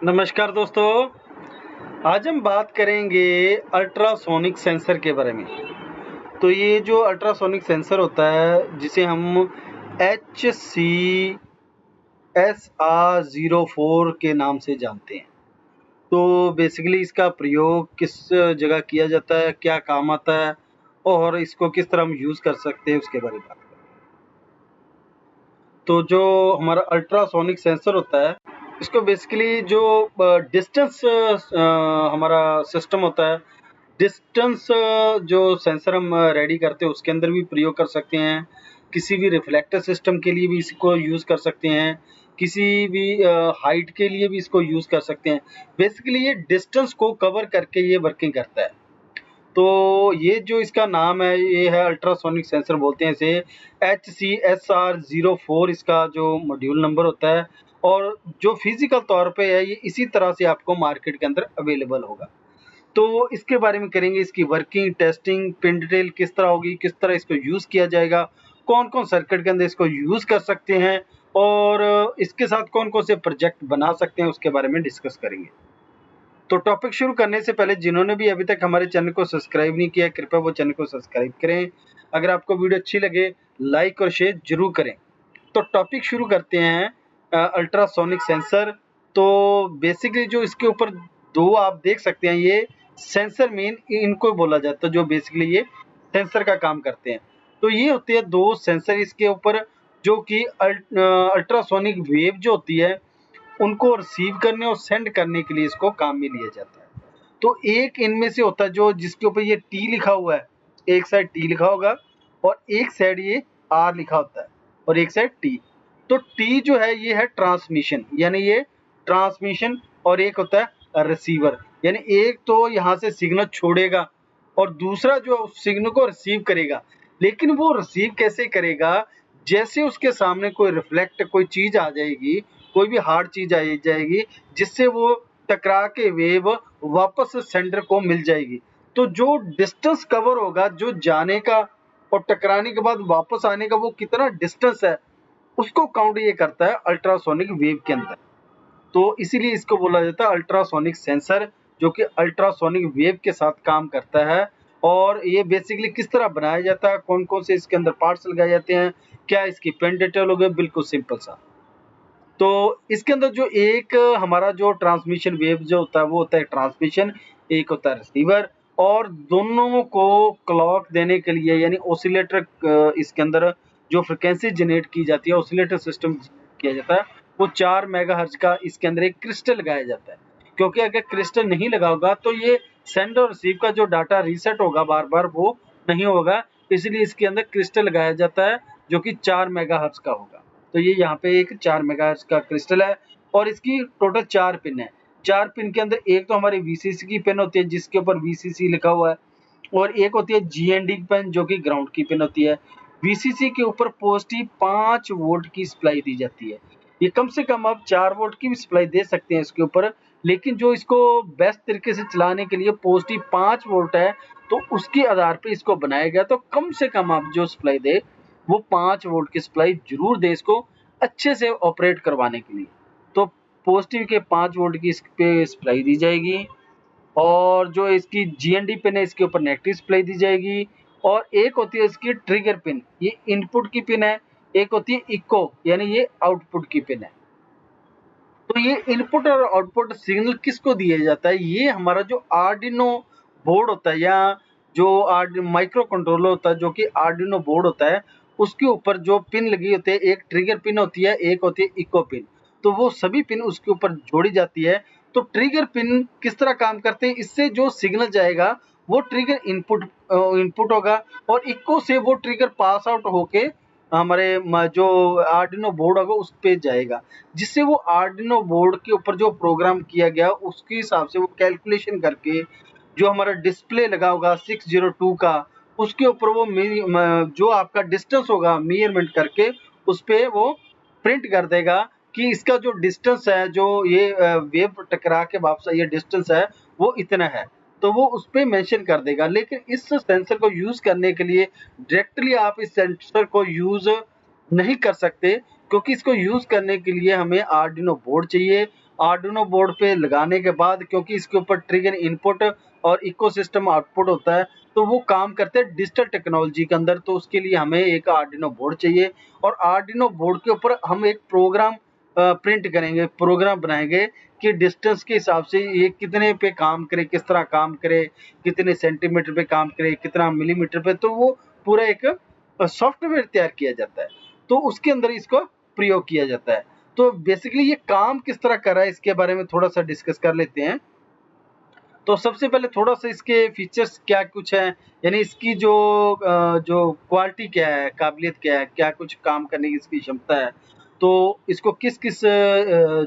नमस्कार दोस्तों, आज हम बात करेंगे अल्ट्रासोनिक सेंसर के बारे में। तो ये जो अल्ट्रासोनिक सेंसर होता है जिसे हम HCSR04 के नाम से जानते हैं। तो बेसिकली इसका प्रयोग किस जगह किया जाता है, क्या काम आता है और इसको किस तरह हम यूज़ कर सकते हैं उसके बारे में बात करें। तो जो हमारा अल्ट्रासोनिक सेंसर होता है इसको बेसिकली जो डिस्टेंस हमारा सिस्टम होता है, डिस्टेंस जो सेंसर हम रेडी करते हैं उसके अंदर भी प्रयोग कर सकते हैं। किसी भी रिफ्लेक्टर सिस्टम के लिए भी इसको यूज़ कर सकते हैं, किसी भी हाइट के लिए भी इसको यूज़ कर सकते हैं। बेसिकली ये डिस्टेंस को कवर करके ये वर्किंग करता है। तो ये जो इसका नाम है ये है अल्ट्रासोनिक सेंसर बोलते हैं इसे। HCSR04 इसका जो मॉड्यूल नंबर होता है और जो फिजिकल तौर पे है ये इसी तरह से आपको मार्केट के अंदर अवेलेबल होगा। तो इसके बारे में करेंगे, इसकी वर्किंग, टेस्टिंग, पिन डिटेल किस तरह होगी, किस तरह इसको यूज़ किया जाएगा, कौन-कौन सर्किट के अंदर इसको यूज़ कर सकते हैं और इसके साथ कौन-कौन से प्रोजेक्ट बना सकते हैं उसके बारे में डिस्कस करेंगे। तो टॉपिक शुरू करने से पहले जिन्होंने भी अभी तक हमारे चैनल को सब्सक्राइब नहीं किया है कृपया वो चैनल को सब्सक्राइब करें। अगर आपको वीडियो अच्छी लगे लाइक और शेयर जरूर करें। तो टॉपिक शुरू करते हैं अल्ट्रासोनिक सेंसर। तो बेसिकली जो इसके ऊपर दो आप देख सकते हैं ये सेंसर मेन इनको बोला जाता है जो बेसिकली ये सेंसर का काम करते हैं। तो ये होते हैं दो सेंसर इसके ऊपर जो कि अल्ट्रासोनिक वेव जो होती है उनको रिसीव करने और सेंड करने के लिए इसको काम में लिया जाता है। तो एक इनमें से होता है जो जिसके ऊपर ये टी लिखा हुआ है, एक साइड टी लिखा होगा और एक साइड ये आर लिखा होता है और एक साइड टी। तो टी जो है ये है ट्रांसमिशन, यानी ये ट्रांसमिशन, और एक होता है रिसीवर, यानी एक तो यहाँ से सिग्नल छोड़ेगा और दूसरा जो उस सिग्नल को रिसीव करेगा। लेकिन वो रिसीव कैसे करेगा, जैसे उसके सामने कोई रिफ्लेक्ट कोई चीज आ जाएगी, कोई भी हार्ड चीज आ जाएगी जिससे वो टकरा के वेव वापस सेंडर को मिल जाएगी। तो जो डिस्टेंस कवर होगा, जो जाने का और टकराने के बाद वापस आने का वो कितना डिस्टेंस है उसको काउंट ये करता है अल्ट्रासोनिक वेव के अंदर। तो इसीलिए इसको बोला जाता है अल्ट्रासोनिक सेंसर, जो कि अल्ट्रासोनिक वेव के साथ काम करता है। और ये बेसिकली किस तरह बनाया जाता है, कौन कौन से इसके अंदर पार्ट्स लगाए जाते हैं, क्या इसकी पिन डिटेल हो गई, बिल्कुल सिंपल सा। तो इसके अंदर जो एक हमारा जो ट्रांसमिशन वेव जो होता है वो होता है ट्रांसमिशन, एक होता है रिसीवर। और दोनों को क्लॉक देने के लिए यानी ऑसिलेटर इसके अंदर जो फ्रिक्वेंसी जनरेट की जाती है ऑसिलेटर सिस्टम किया जाता है वो 4 मेगाहर्ट्ज का इसके अंदर एक क्रिस्टल लगाया जाता है। क्योंकि अगर क्रिस्टल नहीं लगा होगा तो ये सेंड और रिसीव का जो डाटा रीसेट होगा बार बार वो नहीं होगा, इसलिए इसके अंदर क्रिस्टल लगाया जाता है जो कि 4 मेगाहर्ट्ज का होगा। तो ये यहाँ पे एक 4 मेगाहर्ट्ज का क्रिस्टल है और इसकी टोटल 4 पिन है। 4 पिन के अंदर एक तो हमारी VCC की पिन होती है जिसके ऊपर VCC लिखा हुआ है, और एक होती है GND पिन जो कि ग्राउंड की पिन होती है। VCC के ऊपर पॉजिटिव 5 वोल्ट की सप्लाई दी जाती है। ये कम से कम आप 4 वोल्ट की भी सप्लाई दे सकते हैं इसके ऊपर, लेकिन जो इसको बेस्ट तरीके से चलाने के लिए पॉजिटिव 5 वोल्ट है तो उसके आधार पे इसको बनाया गया। तो कम से कम आप जो सप्लाई दे वो 5 वोल्ट की सप्लाई जरूर दें इसको अच्छे से ऑपरेट करवाने के लिए। तो पॉजिटिव के 5 वोल्ट की इस पे सप्लाई दी जाएगी और जो इसकी GND पिन है इसके ऊपर नेगेटिव सप्लाई दी जाएगी। और एक होती है इसकी ट्रिगर पिन, ये इनपुट की पिन है, एक होती है इको यानी ये आउटपुट की पिन है। तो ये इनपुट और आउटपुट सिग्नल किसको दिया जाता है, ये हमारा जो आर्डिनो बोर्ड होता है या जो माइक्रो कंट्रोलर होता है जो कि आर्डिनो बोर्ड होता है उसके ऊपर जो पिन लगी होती है, एक ट्रिगर पिन होती है, एक होती है इको पिन। तो वो सभी पिन उसके ऊपर जोड़ी जाती है। तो ट्रिगर पिन किस तरह काम करते हैं, इससे जो सिग्नल जाएगा वो ट्रिगर इनपुट होगा और इको से वो ट्रिगर पास आउट होके हमारे जो आर्डिनो बोर्ड होगा उस पे जाएगा, जिससे वो आर्डिनो बोर्ड के ऊपर जो प्रोग्राम किया गया उसके हिसाब से वो कैलकुलेशन करके जो हमारा डिस्प्ले लगा होगा 602 का उसके ऊपर वो जो आपका डिस्टेंस होगा मेजरमेंट करके उस पे वो प्रिंट कर देगा कि इसका जो डिस्टेंस है जो ये वेव टकरा के वापस ये डिस्टेंस है वो इतना है, तो वो उस पे मेंशन कर देगा। लेकिन इस सेंसर को यूज करने के लिए डायरेक्टली आप इस सेंसर को यूज नहीं कर सकते, क्योंकि इसको यूज करने के लिए हमें आर्डिनो बोर्ड चाहिए। आर्डिनो बोर्ड पे लगाने के बाद, क्योंकि इसके ऊपर ट्रिगर इनपुट और इकोसिस्टम आउटपुट होता है, तो वो काम करते हैं डिजिटल टेक्नोलॉजी के अंदर। तो उसके लिए हमें एक आर्डिनो बोर्ड चाहिए, और आर्डिनो बोर्ड के ऊपर हम एक प्रोग्राम प्रिंट करेंगे, प्रोग्राम बनाएंगे कि डिस्टेंस के हिसाब से ये कितने पे काम करे, किस तरह काम करे, कितने सेंटीमीटर पे काम करे, कितना मिलीमीटर पे, तो वो पूरा एक सॉफ्टवेयर तैयार किया जाता है, तो उसके अंदर इसको प्रयोग किया जाता है। तो बेसिकली ये काम किस तरह कर रहा है, इसके बारे में थोड़ा सा डिस्कस कर लेते हैं। तो सबसे पहले थोड़ा सा इसके फीचर्स क्या कुछ है, यानी इसकी जो क्वालिटी क्या है, काबिलियत क्या है, क्या कुछ काम करने की इसकी क्षमता है, तो इसको किस किस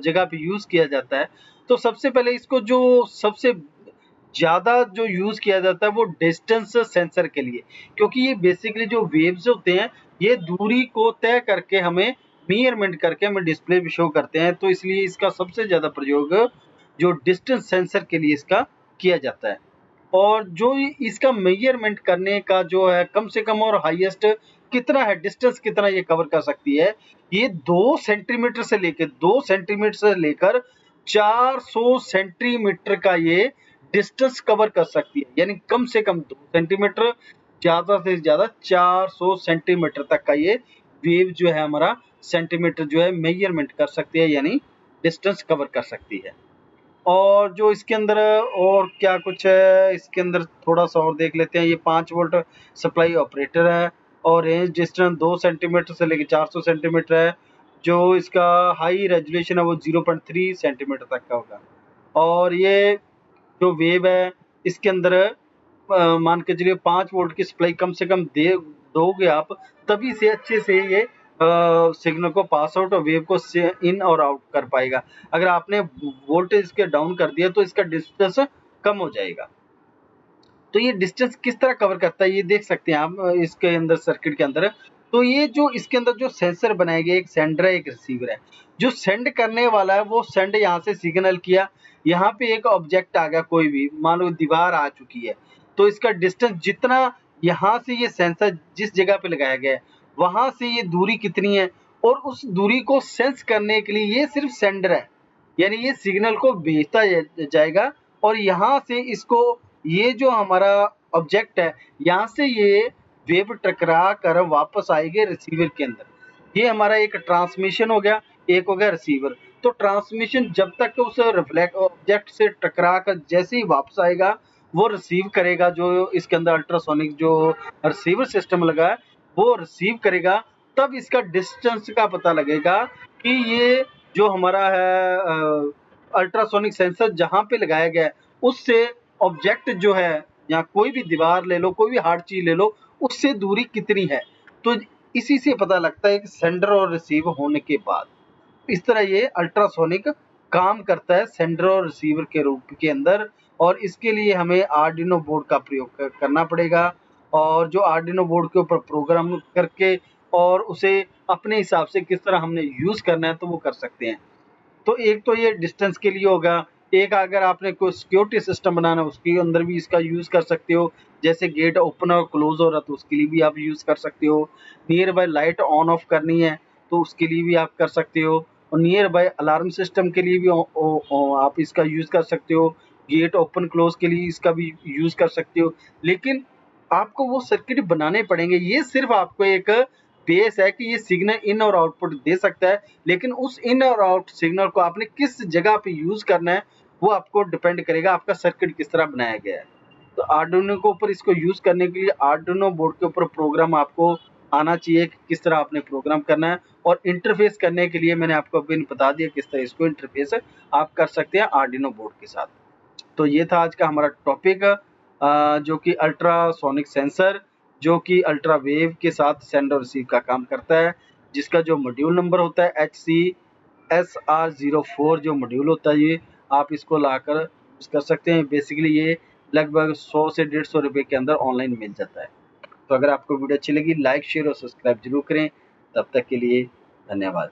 जगह पे यूज़ किया जाता है। तो सबसे पहले इसको जो सबसे ज़्यादा जो यूज़ किया जाता है वो डिस्टेंस सेंसर के लिए, क्योंकि ये बेसिकली जो वेव्स होते हैं ये दूरी को तय करके हमें मेजरमेंट करके हमें डिस्प्ले पे शो करते हैं, तो इसलिए इसका सबसे ज़्यादा प्रयोग जो डिस्टेंस सेंसर के लिए इसका किया जाता है। और जो इसका मेजरमेंट करने का जो है कम से कम और हाईएस्ट कितना है, डिस्टेंस कितना ये कवर कर सकती है, ये 2 सेंटीमीटर से लेकर 400 सेंटीमीटर का ये डिस्टेंस कवर कर सकती है, यानी कम से कम 2 सेंटीमीटर, ज़्यादा से ज़्यादा 400 सेंटीमीटर तक का ये वेव जो है हमारा सेंटीमीटर जो है मेजरमेंट कर सकती है, यानी डिस्टेंस कवर कर सकती है। और जो इसके अंदर और क्या कुछ है, इसके अंदर थोड़ा सा और देख लेते हैं। ये 5 वोल्ट सप्लाई ऑपरेटर है, और रेंज डिस्टेंस 2 सेंटीमीटर से लेकर 400 सेंटीमीटर है। जो इसका हाई रेजोल्यूशन है वो 0.3 सेंटीमीटर तक का होगा। और ये जो वेव है इसके अंदर मान के चलिए 5 वोल्ट की सप्लाई कम से कम दोगे आप, तभी से अच्छे से ये सिग्नल को पास आउट और वेव को इन और आउट कर पाएगा। अगर आपने वोल्टेज के डाउन कर दिया तो इसका डिस्टेंस कम हो जाएगा। तो ये डिस्टेंस किस तरह कवर करता है ये देख सकते हैं आप इसके अंदर, सर्किट के अंदर। तो ये जो इसके अंदर जो सेंसर बनाए गए, एक सेंडर है एक रिसीवर है। जो सेंड करने वाला है वो सेंड यहाँ से सिग्नल किया, यहाँ पे एक ऑब्जेक्ट आ गया, कोई भी मान लो दीवार आ चुकी है, तो इसका डिस्टेंस जितना यहाँ से ये सेंसर जिस जगह पे लगाया गया है वहां से ये दूरी कितनी है, और उस दूरी को सेंस करने के लिए ये सिर्फ सेंडर है, यानी ये सिग्नल को भेजता जाएगा, और यहाँ से इसको ये जो हमारा ऑब्जेक्ट है यहाँ से ये वेव टकरा कर वापस आएगी रिसीवर के अंदर। ये हमारा एक ट्रांसमिशन हो गया, एक हो गया रिसीवर। तो ट्रांसमिशन जब तक उस रिफ्लेक्ट ऑब्जेक्ट से टकरा कर जैसे ही वापस आएगा वो रिसीव करेगा, जो इसके अंदर अल्ट्रासोनिक जो रिसीवर सिस्टम लगा है वो रिसीव करेगा, तब इसका डिस्टेंस का पता लगेगा कि ये जो हमारा है अल्ट्रासोनिक सेंसर जहाँ पे लगाया गया है उससे ऑब्जेक्ट जो है, या कोई भी दीवार ले लो, कोई भी हार्ड चीज ले लो, उससे दूरी कितनी है। तो इसी से पता लगता है कि सेंडर और रिसीवर होने के बाद इस तरह ये अल्ट्रासोनिक काम करता है सेंडर और रिसीवर के रूप के अंदर। और इसके लिए हमें आर्डिनो बोर्ड का प्रयोग करना पड़ेगा, और जो आर्डिनो बोर्ड के ऊपर प्रोग्राम करके और उसे अपने हिसाब से किस तरह हमने यूज करना है तो वो कर सकते हैं। तो एक तो ये डिस्टेंस के लिए होगा, एक अगर आपने कोई सिक्योरिटी सिस्टम बनाना है उसके अंदर भी इसका यूज़ कर सकते हो, जैसे गेट ओपन और क्लोज हो रहा है तो उसके लिए भी आप यूज़ कर सकते हो। Near by light on off करनी है तो उसके लिए भी आप कर सकते हो, और नियर बाय अलार्म सिस्टम के लिए भी आप इसका यूज़ कर सकते हो, गेट ओपन क्लोज के लिए इसका भी यूज़ कर सकते हो। लेकिन आपको वो सर्किट बनाने पड़ेंगे, ये सिर्फ आपको एक बेस है कि ये सिग्नल इन और आउटपुट दे सकता है, लेकिन उस इन और आउट सिग्नल को आपने किस जगह पे यूज़ करना है वो आपको डिपेंड करेगा आपका सर्किट किस तरह बनाया गया है। तो आर्डिनो के ऊपर इसको यूज़ करने के लिए आर्डिनो बोर्ड के ऊपर प्रोग्राम आपको आना चाहिए कि किस तरह आपने प्रोग्राम करना है, और इंटरफेस करने के लिए मैंने आपको अभी बता दिया किस तरह इसको इंटरफेस आप कर सकते हैं आर्डिनो बोर्ड के साथ। तो ये था आज का हमारा टॉपिक, जो कि अल्ट्रासोनिक सेंसर, जो कि अल्ट्रा वेव के साथ सेंड और रिसीव का काम करता है, जिसका जो मॉड्यूल नंबर होता है HCSR04 जो मॉड्यूल होता है, ये आप इसको लाकर यूज़ कर सकते हैं। बेसिकली ये लगभग 100 से 150 रुपये के अंदर ऑनलाइन मिल जाता है। तो अगर आपको वीडियो अच्छी लगी लाइक शेयर और सब्सक्राइब जरूर करें। तब तक के लिए धन्यवाद।